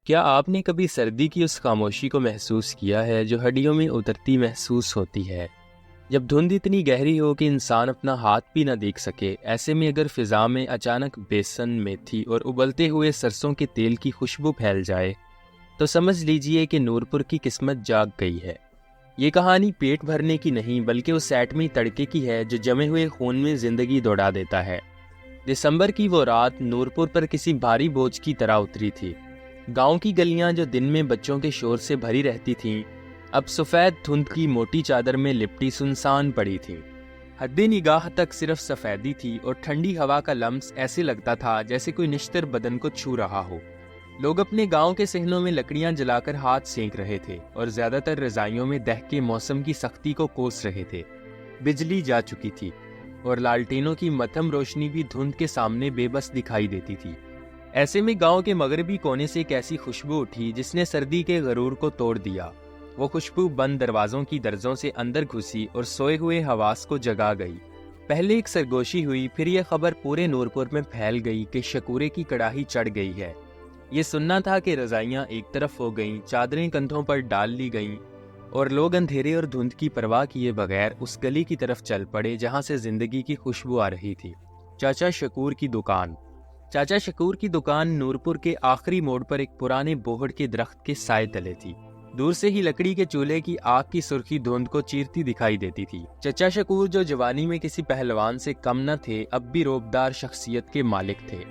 کیا آپ نے کبھی سردی کی اس خاموشی کو محسوس کیا ہے جو ہڈیوں میں اترتی محسوس ہوتی ہے؟ جب دھند اتنی گہری ہو کہ انسان اپنا ہاتھ بھی نہ دیکھ سکے، ایسے میں اگر فضا میں اچانک بیسن، میتھی اور ابلتے ہوئے سرسوں کے تیل کی خوشبو پھیل جائے تو سمجھ لیجئے کہ نورپور کی قسمت جاگ گئی ہے۔ یہ کہانی پیٹ بھرنے کی نہیں بلکہ اس ایٹمی تڑکے کی ہے جو جمے ہوئے خون میں زندگی دوڑا دیتا ہے۔ دسمبر کی وہ رات نورپور پر کسی بھاری بوجھ کی طرح اتری تھی۔ گاؤں کی گلیاں جو دن میں بچوں کے شور سے بھری رہتی تھیں، اب سفید دھند کی موٹی چادر میں لپٹی سنسان پڑی تھی۔ حد نگاہ تک صرف سفیدی تھی اور ٹھنڈی ہوا کا لمس ایسے لگتا تھا جیسے کوئی نشتر بدن کو چھو رہا ہو۔ لوگ اپنے گاؤں کے صحنوں میں لکڑیاں جلا کر ہاتھ سینک رہے تھے اور زیادہ تر رضائیوں میں دہکے موسم کی سختی کو کوس رہے تھے۔ بجلی جا چکی تھی اور لالٹینوں کی مدھم روشنی بھی دھند کے سامنے بے بس دکھائی دیتی تھی۔ ایسے میں گاؤں کے مغربی کونے سے ایک ایسی خوشبو اٹھی جس نے سردی کے غرور کو توڑ دیا۔ وہ خوشبو بند دروازوں کی درزوں سے اندر گھسی اور سوئے ہوئے حواس کو جگا گئی۔ پہلے ایک سرگوشی ہوئی، پھر یہ خبر پورے نورپور میں پھیل گئی کہ شکورے کی کڑاہی چڑھ گئی ہے۔ یہ سننا تھا کہ رضائیاں ایک طرف ہو گئیں، چادریں کندھوں پر ڈال لی گئیں اور لوگ اندھیرے اور دھند کی پرواہ کیے بغیر اس گلی کی طرف چل پڑے جہاں سے زندگی کی خوشبو آ رہی تھی۔ چاچا شکور کی دکان۔ چاچا شکور کی دکان نورپور کے آخری موڑ پر ایک پرانے بوہڑ کے درخت کے سائے تلے تھی۔ دور سے ہی لکڑی کے چولہے کی آگ کی سرخی دھند کو چیرتی دکھائی دیتی تھی۔ چچا شکور جو جوانی میں کسی پہلوان سے کم نہ تھے، اب بھی روبدار شخصیت کے مالک تھے۔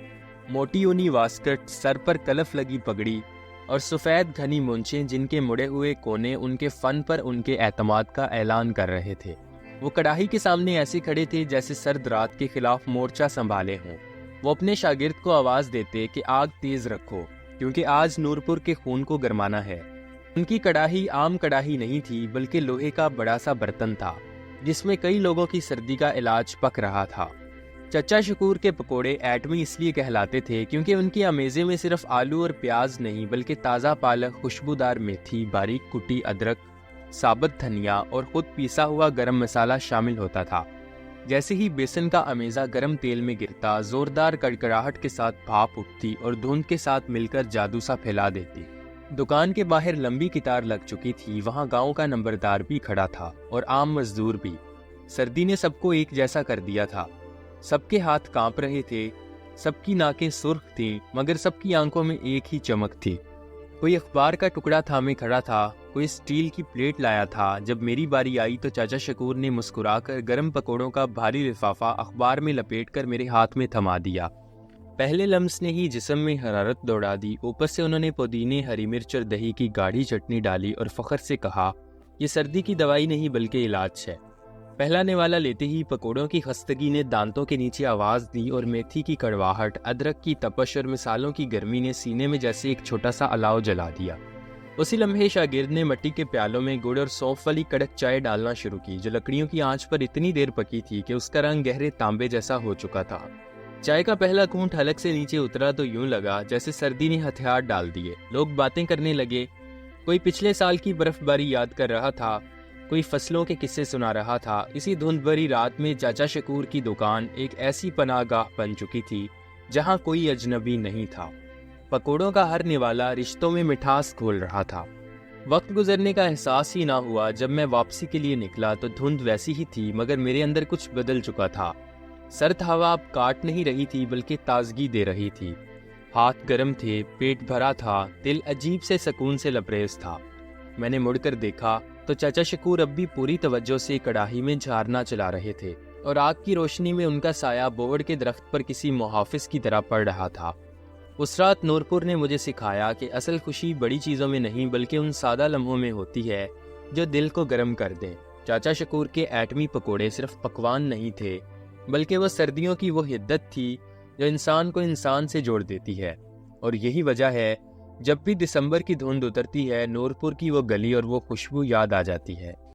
موٹی اونی واسکٹ، سر پر کلف لگی پگڑی اور سفید گھنی مونچھیں جن کے مڑے ہوئے کونے ان کے فن پر ان کے اعتماد کا اعلان کر رہے تھے۔ وہ کڑاہی کے سامنے ایسے کھڑے تھے جیسے سرد رات کے خلاف مورچہ سنبھالے ہوں۔ وہ اپنے شاگرد کو آواز دیتے کہ آگ تیز رکھو کیونکہ آج نورپور کے خون کو گرمانا ہے۔ ان کی کڑاہی عام کڑاہی نہیں تھی بلکہ لوہے کا بڑا سا برتن تھا جس میں کئی لوگوں کی سردی کا علاج پک رہا تھا۔ چچا شکور کے پکوڑے ایٹمی اس لیے کہلاتے تھے کیونکہ ان کی امیزے میں صرف آلو اور پیاز نہیں بلکہ تازہ پالک، خوشبودار میتھی، باریک کٹی ادرک، ثابت دھنیا اور خود پیسا ہوا گرم مسالہ شامل ہوتا تھا۔ جیسے ہی بیسن کا امیزہ گرم تیل میں گرتا، زوردار کڑکڑاہٹ کے ساتھ بھاپ اٹھتی اور دھند کے ساتھ مل کر جادو سا پھیلا دیتی۔ دکان کے باہر لمبی قطار لگ چکی تھی، وہاں گاؤں کا نمبردار بھی کھڑا تھا اور عام مزدور بھی۔ سردی نے سب کو ایک جیسا کر دیا تھا۔ سب کے ہاتھ کانپ رہے تھے، سب کی ناکیں سرخ تھیں، مگر سب کی آنکھوں میں ایک ہی چمک تھی۔ کوئی اخبار کا ٹکڑا تھامے کھڑا تھا، کوئی اسٹیل کی پلیٹ لایا تھا۔ جب میری باری آئی تو چاچا شکور نے مسکرا کر گرم پکوڑوں کا بھاری لفافہ اخبار میں لپیٹ کر میرے ہاتھ میں تھما دیا۔ پہلے لمس نے ہی جسم میں حرارت دوڑا دی، اوپر سے انہوں نے پودینے، ہری مرچ اور دہی کی گاڑھی چٹنی ڈالی اور فخر سے کہا، یہ سردی کی دوائی نہیں بلکہ علاج ہے۔ پہلا نوالا لیتے ہی پکوڑوں کی خستگی نے دانتوں کے نیچے آواز دی اور میتھی کی کڑواہٹ، ادرک کی تپش اور مسالوں کی گرمی نے سینے میں جیسے ایک چھوٹا سا الاؤ جلا دیا۔ اسی لمحے شاگرد نے مٹی کے پیالوں میں گڑ اور سونف والی کڑک چائے ڈالنا شروع کی جو لکڑیوں کی آنچ پر اتنی دیر پکی تھی کہ اس کا رنگ گہرے تانبے جیسا ہو چکا تھا۔ چائے کا پہلا گھونٹ حلق سے نیچے اترا تو یوں لگا جیسے سردی نے ہتھیار ڈال دیے۔ لوگ باتیں کرنے لگے، کوئی پچھلے سال کی برف باری یاد کر رہا تھا، کوئی فصلوں کے قصے سنا رہا تھا۔ اسی دھند بھری رات میں چاچا شکور کی دکان ایک ایسی پناہ گاہ بن چکی تھی جہاں کوئی اجنبی نہیں تھا۔ پکوڑوں کا ہر نوالا رشتوں میں مٹھاس گھول رہا تھا۔ وقت گزرنے کا احساس ہی نہ ہوا۔ جب میں واپسی کے لیے نکلا تو دھند ویسی ہی تھی مگر میرے اندر کچھ بدل چکا تھا۔ سرد ہوا اب کاٹ نہیں رہی تھی بلکہ تازگی دے رہی تھی۔ ہاتھ گرم تھے، پیٹ بھرا تھا، دل عجیب سے سکون سے لبریز تھا۔ میں نے مڑ کر دیکھا تو چاچا شکور اب بھی پوری توجہ سے کڑاہی میں جھارنا چلا رہے تھے اور آگ کی روشنی میں ان کا سایہ بوڑ کے درخت پر کسی محافظ کی طرح پڑ رہا تھا۔ اس رات نورپور نے مجھے سکھایا کہ اصل خوشی بڑی چیزوں میں نہیں بلکہ ان سادہ لمحوں میں ہوتی ہے جو دل کو گرم کر دیں۔ چاچا شکور کے ایٹمی پکوڑے صرف پکوان نہیں تھے بلکہ وہ سردیوں کی وہ حدت تھی جو انسان کو انسان سے جوڑ دیتی ہے۔ اور یہی وجہ ہے جب بھی دسمبر کی دھند اترتی ہے، نورپور کی وہ گلی اور وہ خوشبو یاد آ جاتی ہے۔